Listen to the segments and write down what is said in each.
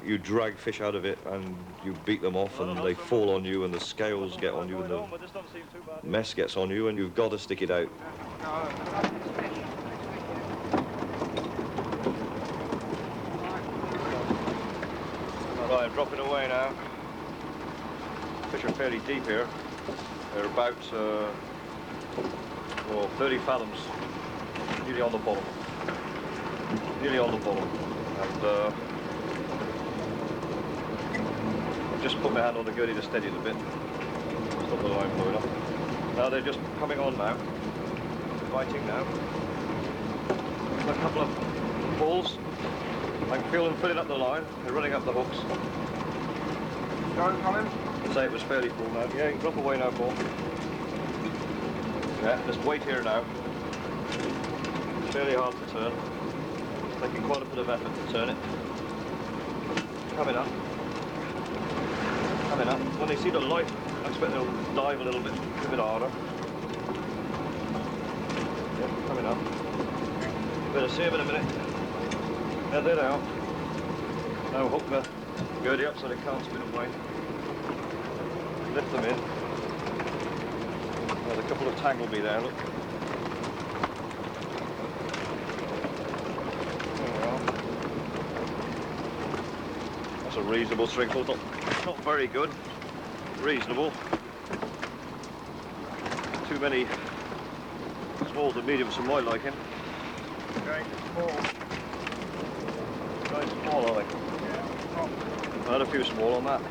you drag fish out of it and you beat them off and they fall on you and the scales get on you and the mess gets on you and you've got to stick it out. Right, I'm dropping away now. Fish are fairly deep here. They're about 30 fathoms, nearly on the bottom. Nearly on the bottom. And I've just put my hand on the gurney to steady it a bit. Stop the line blowing up. Now they're just coming on now. Biting now. A couple of pulls. I can feel them filling up the line. They're running up the hooks. Going, Colin? I'd say it was fairly full now. Yeah, you can drop away now, Paul. Yeah, just wait here now. It's fairly hard to turn. It's taking quite a bit of effort to turn it. Coming up. Coming up. When they see the light, I expect they'll dive a little bit harder. Yeah, coming up. Better see them in a minute. Yeah, there they are. Now hook the gurney up so they can't spin away. Lift them in. There's a couple of tangled me there, look. There we are. That's a reasonable string pull. Not very good. Reasonable. Too many smalls and mediums for my liking. Going small. Going small, are they? Yeah. I had a few small on that.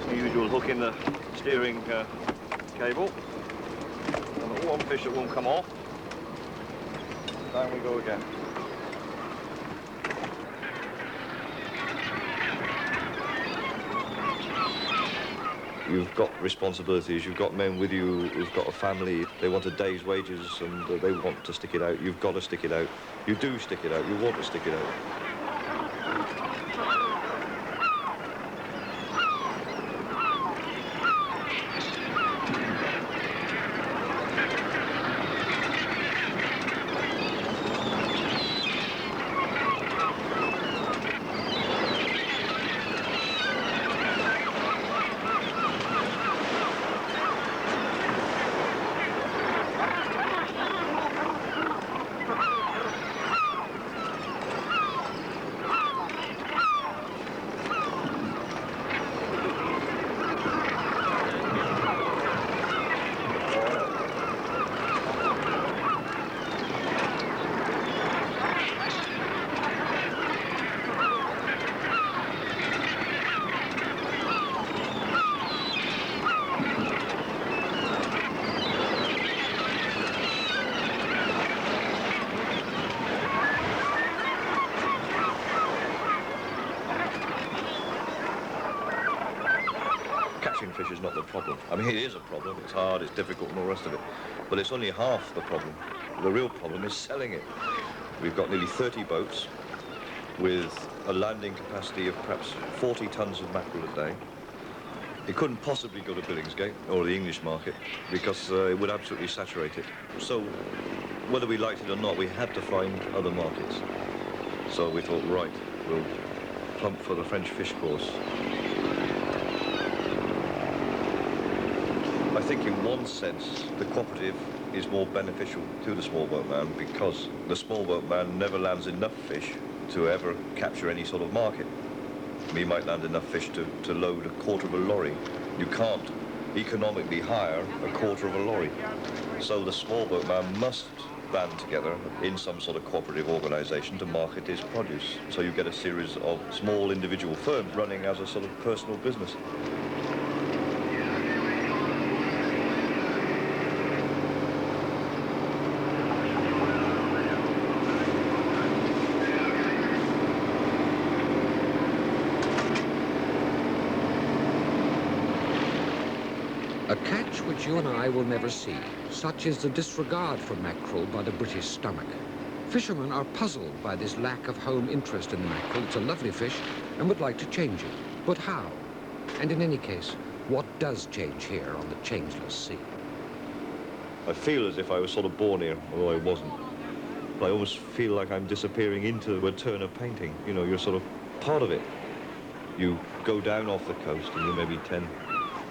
The usual hook in the steering cable. And the one fish that won't come off. Down we go again. You've got responsibilities, you've got men with you who've got a family, they want a day's wages and they want to stick it out. You've got to stick it out. You do stick it out, you want to stick it out. Fish is not the problem. I mean, it is a problem. It's hard, it's difficult and all the rest of it. But it's only half the problem. The real problem is selling it. We've got nearly 30 boats with a landing capacity of perhaps 40 tons of mackerel a day. It couldn't possibly go to Billingsgate or the English market because it would absolutely saturate it. So whether we liked it or not, we had to find other markets. So we thought, right, we'll plump for the French fish course. I think in one sense, the cooperative is more beneficial to the small boat man because the small boat man never lands enough fish to ever capture any sort of market. He might land enough fish to load a quarter of a lorry. You can't economically hire a quarter of a lorry. So the small boat man must band together in some sort of cooperative organisation to market his produce. So you get a series of small individual firms running as a sort of personal business. A catch which you and I will never see. Such is the disregard for mackerel by the British stomach. Fishermen are puzzled by this lack of home interest in the mackerel. It's a lovely fish and would like to change it. But how? And in any case, what does change here on the changeless sea? I feel as if I was sort of born here, although I wasn't. I almost feel like I'm disappearing into a Turner painting. You know, you're sort of part of it. You go down off the coast and you're maybe 10,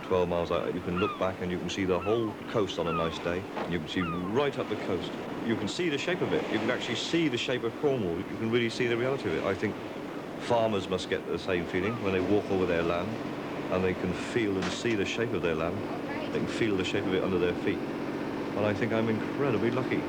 12 miles out. You can look back and you can see the whole coast on a nice day. You can see right up the coast. You can see the shape of it. You can actually see the shape of Cornwall. You can really see the reality of it. I think farmers must get the same feeling when they walk over their land and they can feel and see the shape of their land. They can feel the shape of it under their feet. And I think I'm incredibly lucky.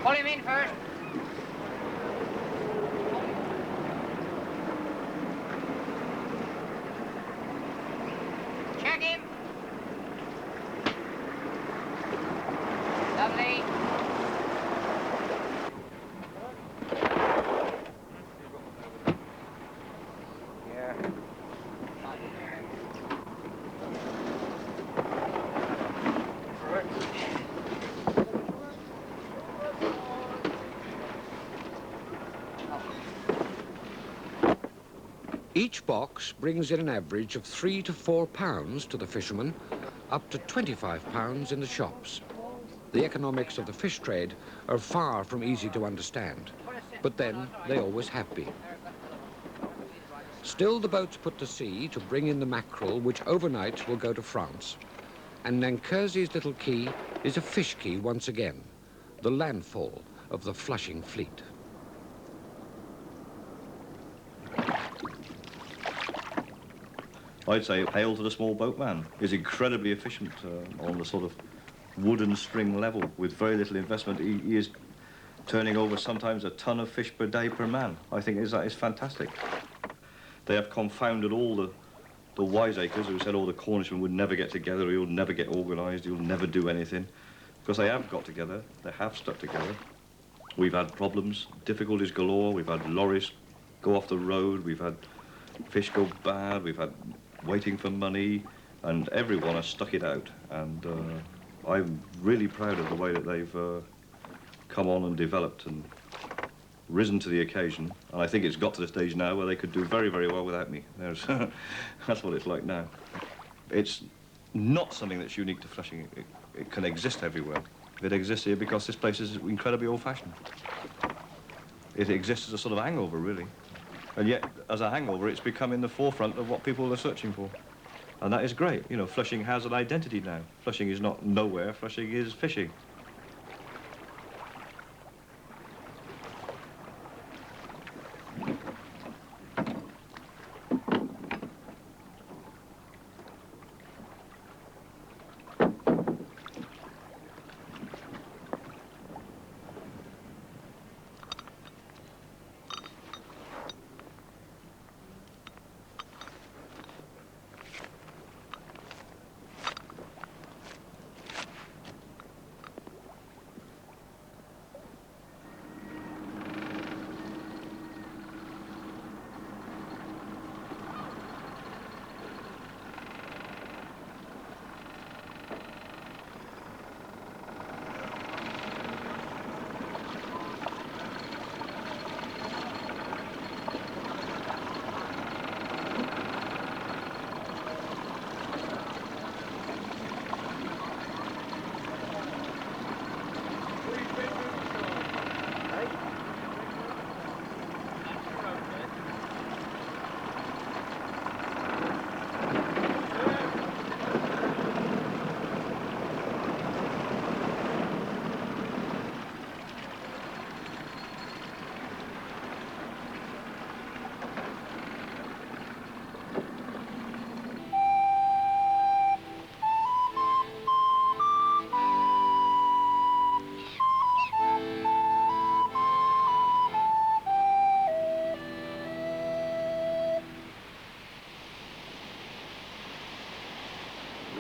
Pull him in first. Check him. Lovely. Yeah. Each box brings in an average of £3 to £4 to the fisherman, up to £25 in the shops. The economics of the fish trade are far from easy to understand, but then they always have been. Still, the boats put to sea to bring in the mackerel, which overnight will go to France. And Nankerzy's little quay is a fish quay once again, the landfall of the Flushing fleet. I'd say hail to the small boatman. He's incredibly efficient on the sort of wooden string level with very little investment. He is turning over sometimes a ton of fish per day per man. I think that is fantastic. They have confounded all the wiseacres who said, oh, the Cornishmen would never get together, you'll never get organised, you'll never do anything. Because they have got together, they have stuck together. We've had problems, difficulties galore, we've had lorries go off the road, we've had fish go bad, we've had waiting for money, and everyone has stuck it out. And I'm really proud of the way that they've come on and developed and risen to the occasion. And I think it's got to the stage now where they could do very, very well without me. That's what it's like now. It's not something that's unique to Flushing. It can exist everywhere. It exists here because this place is incredibly old-fashioned. It exists as a sort of hangover, really. And yet, as a hangover, it's become in the forefront of what people are searching for. And that is great. You know, Flushing has an identity now. Flushing is not nowhere, Flushing is fishing.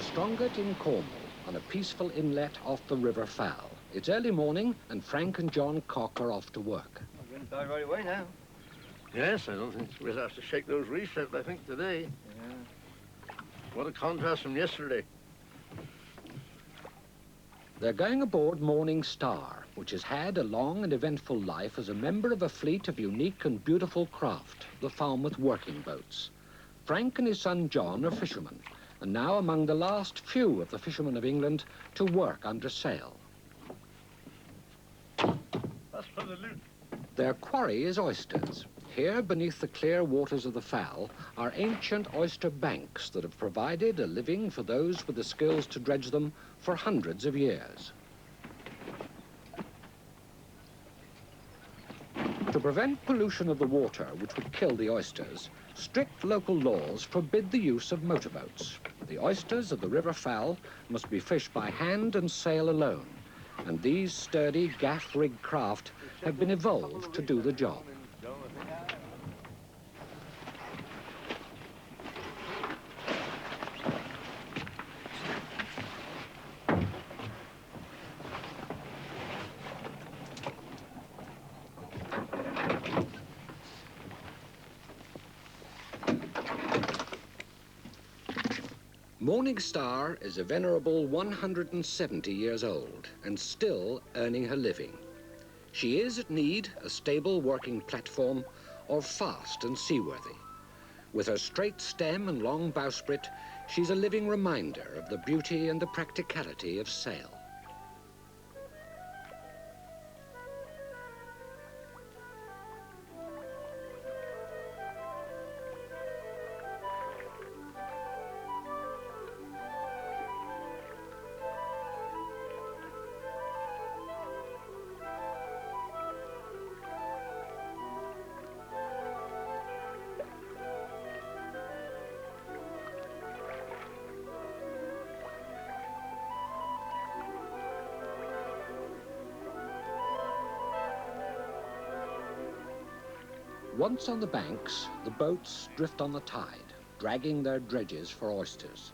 Strongett in Cornwall, on a peaceful inlet off the River Fal. It's early morning, and Frank and John Cock are off to work. I'm going to die right away now. Yes, I don't think we'll have to shake those reefs out, I think, today. Yeah. What a contrast from yesterday. They're going aboard Morning Star, which has had a long and eventful life as a member of a fleet of unique and beautiful craft, the Falmouth working boats. Frank and his son John are fishermen, and now among the last few of the fishermen of England to work under sail. That's for the loot. Their quarry is oysters. Here, beneath the clear waters of the Fal, are ancient oyster banks that have provided a living for those with the skills to dredge them for hundreds of years. To prevent pollution of the water, which would kill the oysters, strict local laws forbid the use of motorboats. The oysters of the River Fal must be fished by hand and sail alone, and these sturdy gaff-rigged craft have been evolved to do the job. Morning Star is a venerable 170 years old and still earning her living. She is, at need, a stable working platform or fast and seaworthy. With her straight stem and long bowsprit, she's a living reminder of the beauty and the practicality of sail. Once on the banks, the boats drift on the tide, dragging their dredges for oysters.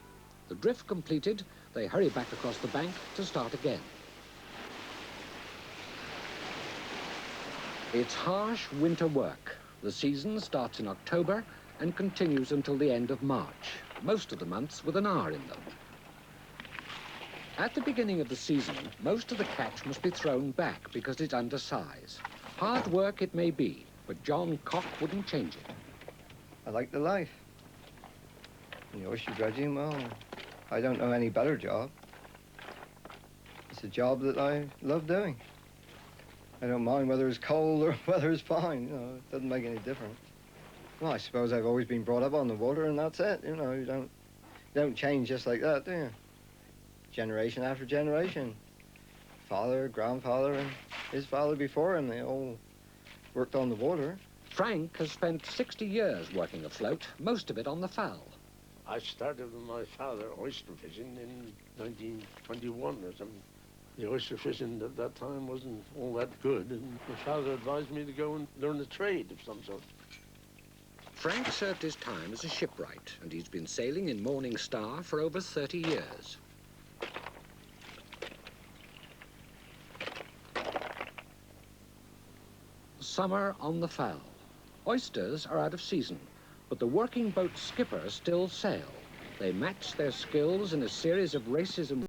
The drift completed, they hurry back across the bank to start again. It's harsh winter work. The season starts in October and continues until the end of March, most of the months with an hour in them. At the beginning of the season, most of the catch must be thrown back because it's undersize. Hard work it may be, but John Cock wouldn't change it. I like the life. The oyster dredging, well, I don't know any better job. It's a job that I love doing. I don't mind whether it's cold or whether it's fine, you know, it doesn't make any difference. Well, I suppose I've always been brought up on the water and that's it, you know, you don't change just like that, do you? Generation after generation. Father, grandfather, and his father before him, they all worked on the water. Frank has spent 60 years working afloat, most of it on the Fal. I started with my father oyster fishing in 1921 or something. The oyster fishing at that time wasn't all that good, and my father advised me to go and learn a trade of some sort. Frank served his time as a shipwright, and he's been sailing in Morning Star for over 30 years. Summer on the Fal. Oysters are out of season, but the working boat skippers still sail. They match their skills in a series of races and